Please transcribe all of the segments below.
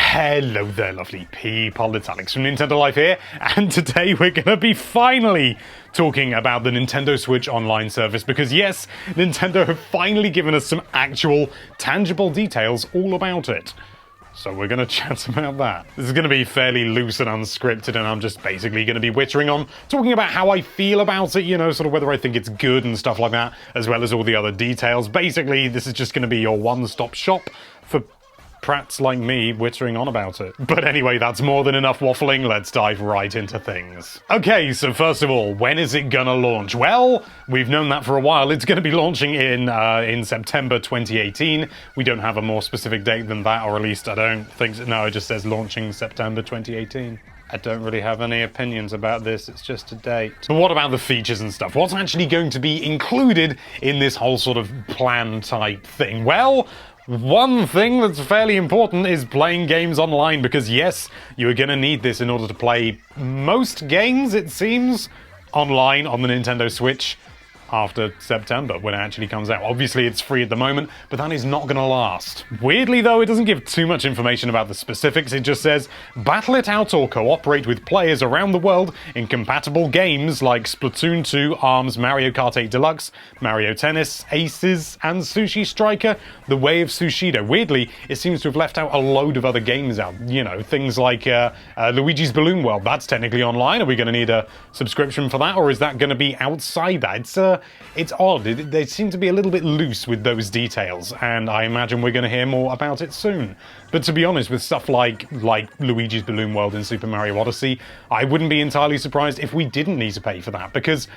Hello there, lovely people. It's Alex from Nintendo Life here, and today we're going to be finally talking about the Nintendo Switch Online service, because yes, Nintendo have finally given us some actual, tangible details all about it. So we're going to chat about that. This is going to be fairly loose and unscripted, and I'm just basically going to be wittering on, talking about how I feel about it, you know, sort of whether I think it's good and stuff like that, as well as all the other details. Basically, this is just going to be your one-stop shop for prats like me wittering on about it. But anyway, that's more than enough waffling. Let's dive right into things. Okay, so first of all, when is it gonna launch? Well, we've known that for a while. It's gonna be launching in September 2018. We don't have a more specific date than that, or at least I don't think so. No, it just says launching September 2018. I don't really have any opinions about this, it's just a date. But what about the features and stuff? What's actually going to be included in this whole sort of plan type thing? Well, one thing that's fairly important is playing games online, because yes, you're gonna need this in order to play most games, it seems, online on the Nintendo Switch after September, when it actually comes out. Obviously, it's free at the moment, but that is not going to last. Weirdly, though, it doesn't give too much information about the specifics. It just says, battle it out or cooperate with players around the world in compatible games like Splatoon 2, ARMS, Mario Kart 8 Deluxe, Mario Tennis, Aces, and Sushi Striker, The Way of Sushido. Weirdly, it seems to have left out a load of other games out. You know, things like Luigi's Balloon World. That's technically online. Are we going to need a subscription for that, or is that going to be outside that? It's odd. They seem to be a little bit loose with those details, and I imagine we're going to hear more about it soon. But to be honest, with stuff like Luigi's Balloon World and Super Mario Odyssey, I wouldn't be entirely surprised if we didn't need to pay for that, because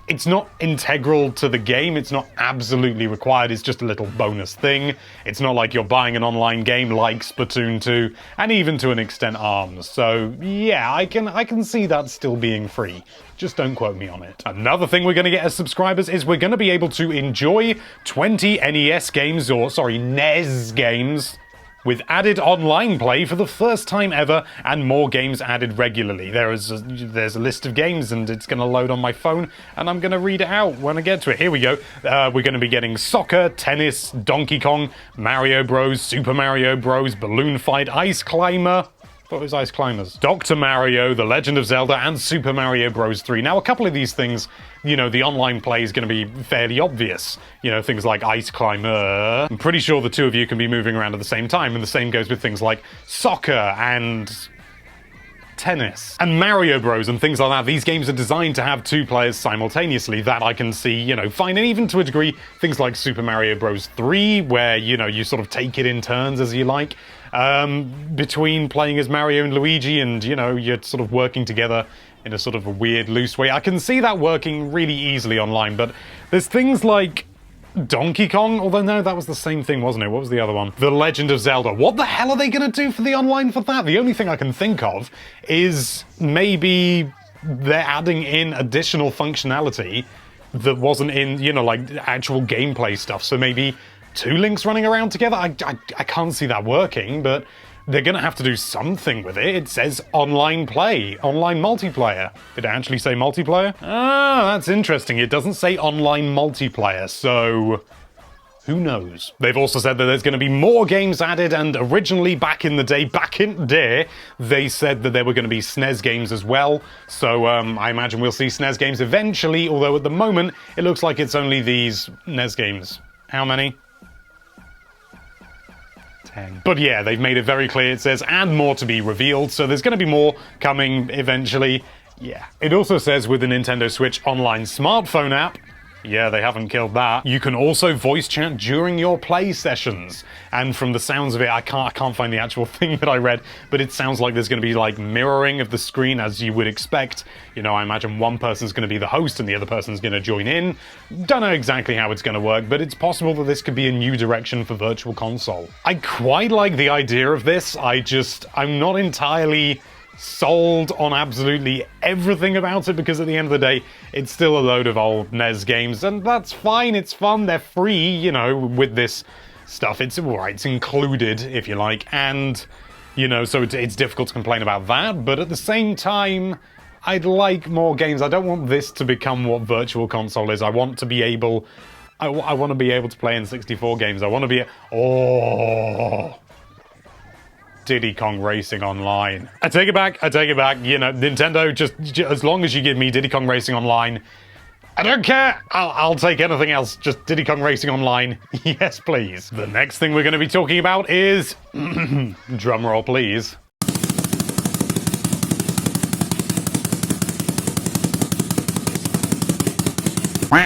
it's not integral to the game, it's not absolutely required, it's just a little bonus thing. It's not like you're buying an online game like Splatoon 2, and even to an extent ARMS. So yeah, I can see that still being free. Just don't quote me on it. Another thing we're going to get as subscribers is we're going to be able to enjoy 20 NES games, or sorry, NES games, with added online play for the first time ever, and more games added regularly. There's a list of games, and it's going to load on my phone, and I'm going to read it out when I get to it. Here we go. We're going to be getting Soccer, Tennis, Donkey Kong, Mario Bros, Super Mario Bros, Balloon Fight, Ice Climber. What was Ice Climbers? Dr. Mario, The Legend of Zelda, and Super Mario Bros. 3. Now, a couple of these things, you know, the online play is going to be fairly obvious. You know, things like Ice Climber. I'm pretty sure the two of you can be moving around at the same time, and the same goes with things like Soccer and Tennis and Mario Bros and things like that. These games are designed to have two players simultaneously. That I can see, you know, fine. And even to a degree, things like Super Mario Bros. 3, where, you know, you sort of take it in turns as you like, between playing as Mario and Luigi, and, you know, you're sort of working together in a sort of a weird, loose way. I can see that working really easily online, but there's things like Donkey Kong, although no, that was the same thing, wasn't it? What was the other one? The Legend of Zelda. What the hell are they going to do for the online for that? The only thing I can think of is maybe they're adding in additional functionality that wasn't in, you know, like actual gameplay stuff. So maybe two Links running around together? I can't see that working, but they're going to have to do something with it. It says online play, online multiplayer. Did it actually say multiplayer? Ah, that's interesting. It doesn't say online multiplayer, so who knows? They've also said that there's going to be more games added, and originally back in the day, they said that there were going to be SNES games as well. So I imagine we'll see SNES games eventually, although at the moment it looks like it's only these NES games. How many? 10. But yeah, they've made it very clear. It says, and more to be revealed, so there's going to be more coming eventually. Yeah. It also says with the Nintendo Switch Online smartphone app, yeah, they haven't killed that, you can also voice chat during your play sessions. And from the sounds of it, I can't find the actual thing that I read, but it sounds like there's going to be like mirroring of the screen, as you would expect. You know, I imagine one person's going to be the host and the other person's going to join in. Don't know exactly how it's going to work, but it's possible that this could be a new direction for Virtual Console. I quite like the idea of this. I'm not entirely sold on absolutely everything about it, because at the end of the day, it's still a load of old NES games, and that's fine, it's fun, they're free, you know, with this stuff. It's alright, it's included, if you like, and, you know, so it's difficult to complain about that, but at the same time, I'd like more games. I don't want this to become what Virtual Console is. I want to be able... I want to be able to play N64 games. I want to be... Oh... Diddy Kong Racing Online. I take it back, you know, Nintendo, just as long as you give me Diddy Kong Racing Online, I don't care, I'll take anything else, just Diddy Kong Racing Online, yes please. The next thing we're going to be talking about is, drumroll please,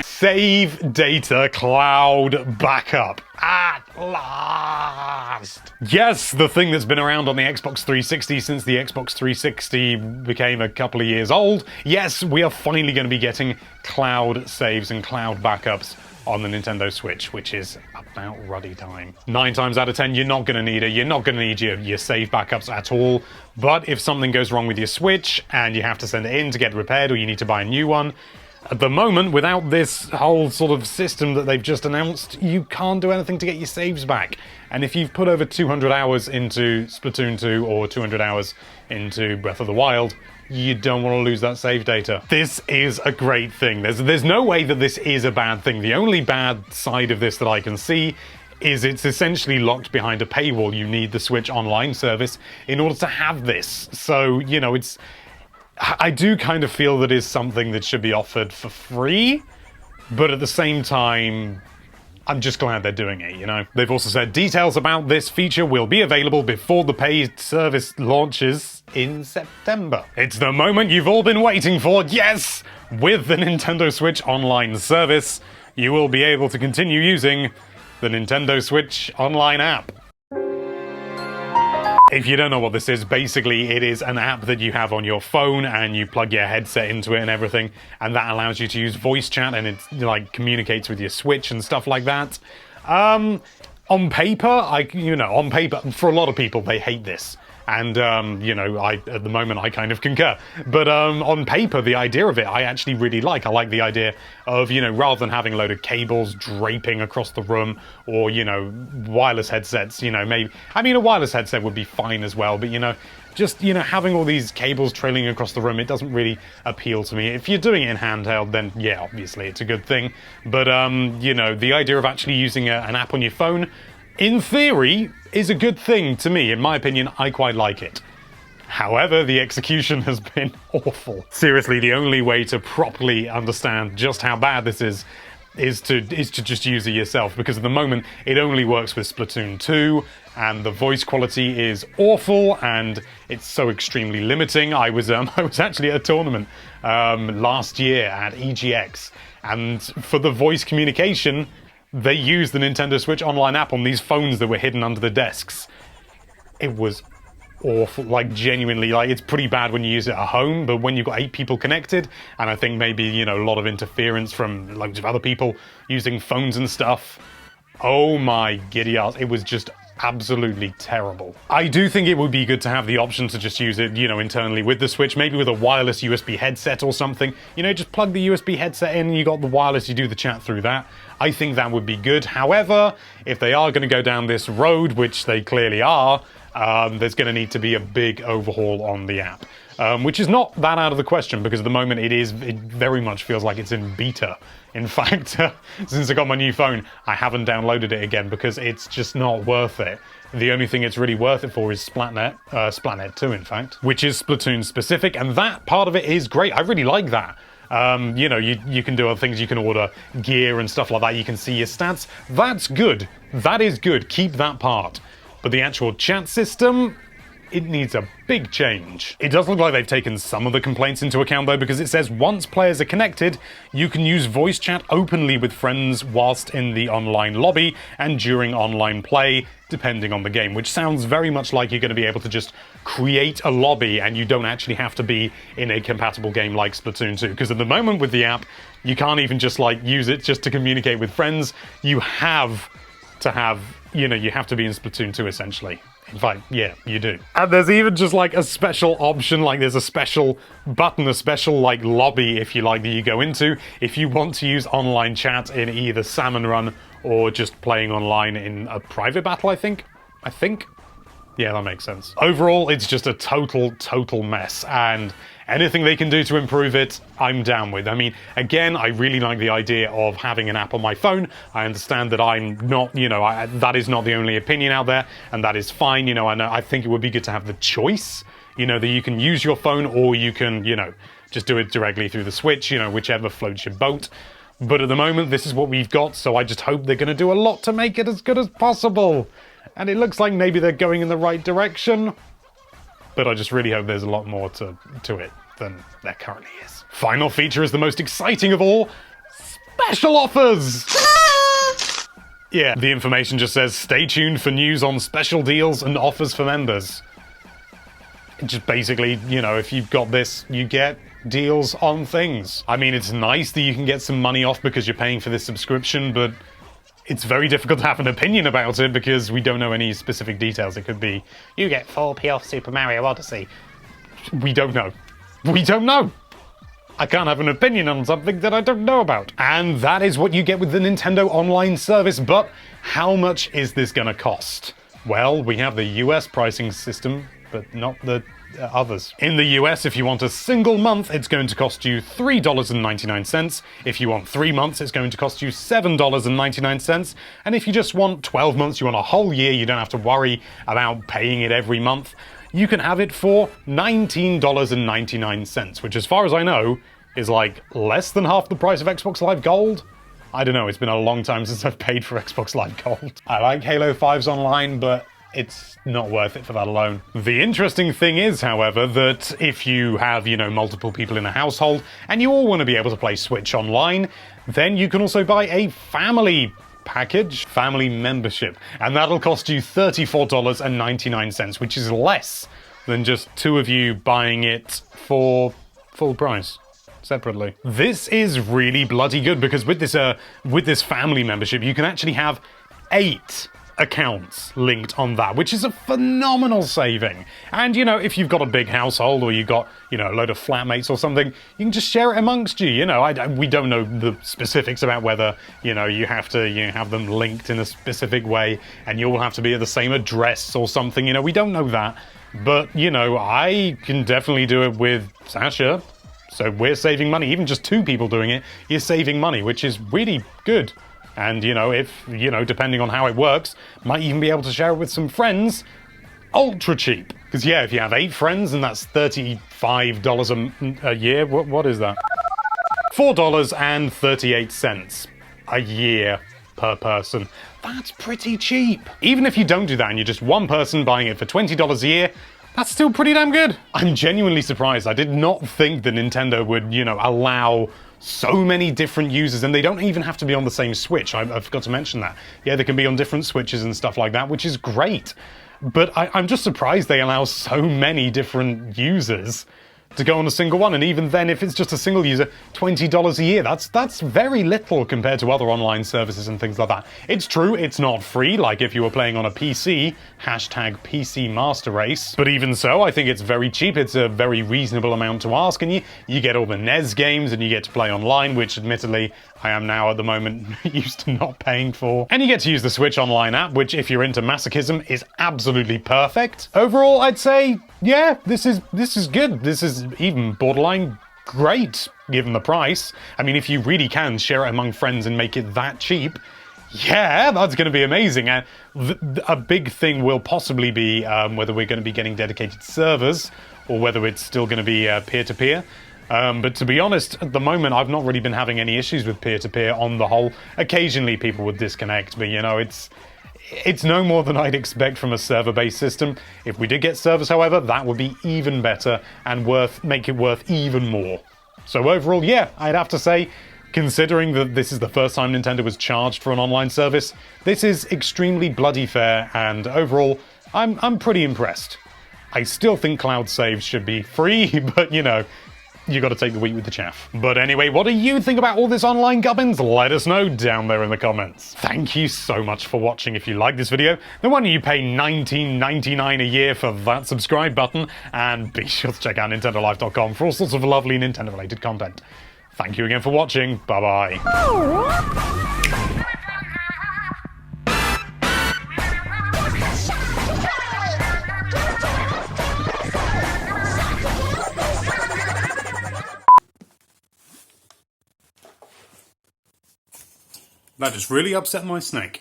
Save Data Cloud Backup. At last! Yes, the thing that's been around on the Xbox 360 since the Xbox 360 became a couple of years old. Yes, we are finally going to be getting cloud saves and cloud backups on the Nintendo Switch, which is about ruddy time. 9 times out of 10, you're not going to need it. You're not going to need your save backups at all. But if something goes wrong with your Switch and you have to send it in to get repaired or you need to buy a new one, at the moment, without this whole sort of system that they've just announced, you can't do anything to get your saves back. And if you've put over 200 hours into Splatoon 2 or 200 hours into Breath of the Wild, you don't want to lose that save data. This is a great thing. There's no way that this is a bad thing. The only bad side of this that I can see is it's essentially locked behind a paywall. You need the Switch Online service in order to have this. So, you know, I do kind of feel that is something that should be offered for free, but at the same time, I'm just glad they're doing it, you know? They've also said details about this feature will be available before the paid service launches in September. It's the moment you've all been waiting for, yes! With the Nintendo Switch Online service, you will be able to continue using the Nintendo Switch Online app. If you don't know what this is, basically it is an app that you have on your phone and you plug your headset into it and everything, and that allows you to use voice chat and it like communicates with your Switch and stuff like that. On paper, for a lot of people, they hate this. And, you know, at the moment, I kind of concur. But on paper, the idea of it, I actually really like. I like the idea of, you know, rather than having a load of cables draping across the room or, you know, wireless headsets, you know, maybe... I mean, a wireless headset would be fine as well, but, you know, just, you know, having all these cables trailing across the room, it doesn't really appeal to me. If you're doing it in handheld, then, yeah, obviously, it's a good thing. But, you know, the idea of actually using an app on your phone, in theory, is a good thing to me. In my opinion, I quite like it. However, the execution has been awful. Seriously, the only way to properly understand just how bad this is to just use it yourself, because at the moment it only works with Splatoon 2 and the voice quality is awful and it's so extremely limiting. I was actually at a tournament last year at EGX, and for the voice communication they used the Nintendo Switch Online app on these phones that were hidden under the desks. It was awful, like genuinely, like it's pretty bad when you use it at home, but when you've got 8 people connected, and I think maybe, you know, a lot of interference from loads of other people using phones and stuff, oh my giddy ass, it was just absolutely terrible. I do think it would be good to have the option to just use it, you know, internally with the Switch, maybe with a wireless USB headset or something. You know, just plug the USB headset in, you got the wireless, you do the chat through that. I think that would be good. However, if they are going to go down this road, which they clearly are, there's going to need to be a big overhaul on the app. Which is not that out of the question, because at the moment it very much feels like it's in beta. In fact, since I got my new phone, I haven't downloaded it again because it's just not worth it. The only thing it's really worth it for is Splatnet 2, in fact, which is Splatoon specific, and that part of it is great. I really like that. You know, you can do other things, you can order gear and stuff like that, you can see your stats. That's good. That is good. Keep that part. But the actual chat system, it needs a big change. It does look like they've taken some of the complaints into account though, because it says once players are connected, you can use voice chat openly with friends whilst in the online lobby and during online play, depending on the game, which sounds very much like you're going to be able to just create a lobby and you don't actually have to be in a compatible game like Splatoon 2, because at the moment with the app, you can't even just like use it just to communicate with friends. You have to have, you know, you have to be in Splatoon 2 essentially. In fact, yeah, you do. And there's even just like a special option, like there's a special button, a special like lobby, if you like, that you go into if you want to use online chat in either Salmon Run or just playing online in a private battle, I think. Yeah, that makes sense. Overall, it's just a total mess, and anything they can do to improve it, I'm down with. I mean, again, I really like the idea of having an app on my phone. I understand that I'm not, that is not the only opinion out there, and that is fine. I think it would be good to have the choice, that you can use your phone or you can, just do it directly through the Switch, whichever floats your boat. But at the moment, this is what we've got, so I just hope they're going to do a lot to make it as good as possible. And it looks like maybe they're going in the right direction, but I just really hope there's a lot more to it than there currently is. Final feature is the most exciting of all, special offers! Yeah, the information just says, stay tuned for news on special deals and offers for members. Just basically, if you've got this, you get deals on things. I mean, it's nice that you can get some money off because you're paying for this subscription, but it's very difficult to have an opinion about it because we don't know any specific details. It could be, you get 4p off Super Mario Odyssey. We don't know. We don't know. I can't have an opinion on something that I don't know about. And that is what you get with the Nintendo Online service, but how much is this gonna cost? Well, we have the US pricing system, but not the others. In the US, if you want a single month, it's going to cost you $3.99. If you want 3 months, it's going to cost you $7.99. And if you just want 12 months, you want a whole year, you don't have to worry about paying it every month, you can have it for $19.99, which as far as I know, is like less than half the price of Xbox Live Gold. I don't know, it's been a long time since I've paid for Xbox Live Gold. I like Halo 5's online, but it's not worth it for that alone. The interesting thing is, however, that if you have, multiple people in a household and you all want to be able to play Switch online, then you can also buy a family package, family membership, and that'll cost you $34.99, which is less than just two of you buying it for full price separately. This is really bloody good because with this family membership, you can actually have 8 accounts linked on that, which is a phenomenal saving. And if you've got a big household or you've got a load of flatmates or something, you can just share it amongst you. We don't know the specifics about whether you have to have them linked in a specific way and you all have to be at the same address or something. We don't know that, but I can definitely do it with Sasha, so we're saving money. Even just 2 people doing it, you're saving money, which is really good. And, if, depending on how it works, might even be able to share it with some friends ultra cheap. Because, yeah, if you have 8 friends and that's $35 a year, what is that? $4.38 a year per person. That's pretty cheap. Even if you don't do that and you're just one person buying it for $20 a year, that's still pretty damn good. I'm genuinely surprised. I did not think that Nintendo would, allow so many different users, and they don't even have to be on the same Switch. I forgot to mention that. Yeah, they can be on different Switches and stuff like that, which is great. But I'm just surprised they allow so many different users to go on a single one, and even then, if it's just a single user, $20 a year, that's very little compared to other online services and things like that. It's true, it's not free, like if you were playing on a PC, hashtag PC Master Race, but even so, I think it's very cheap. It's a very reasonable amount to ask, and you get all the NES games, and you get to play online, which admittedly, I am now at the moment used to not paying for. And you get to use the Switch Online app, which if you're into masochism is absolutely perfect. Overall, I'd say, yeah, this is good. This is even borderline great, given the price. I mean, if you really can share it among friends and make it that cheap, yeah, that's going to be amazing. And a big thing will possibly be whether we're going to be getting dedicated servers or whether it's still going to be peer-to-peer. But to be honest, at the moment, I've not really been having any issues with peer-to-peer on the whole. Occasionally, people would disconnect, but it's no more than I'd expect from a server-based system. If we did get servers, however, that would be even better and make it worth even more. So overall, yeah, I'd have to say, considering that this is the first time Nintendo was charged for an online service, this is extremely bloody fair, and overall, I'm pretty impressed. I still think cloud saves should be free, but you got to take the wheat with the chaff. But anyway, what do you think about all this online gubbins? Let us know down there in the comments. Thank you so much for watching. If you like this video, then why don't you pay $19.99 a year for that subscribe button, and be sure to check out NintendoLife.com for all sorts of lovely Nintendo-related content. Thank you again for watching. Bye-bye. That just really upset my snake.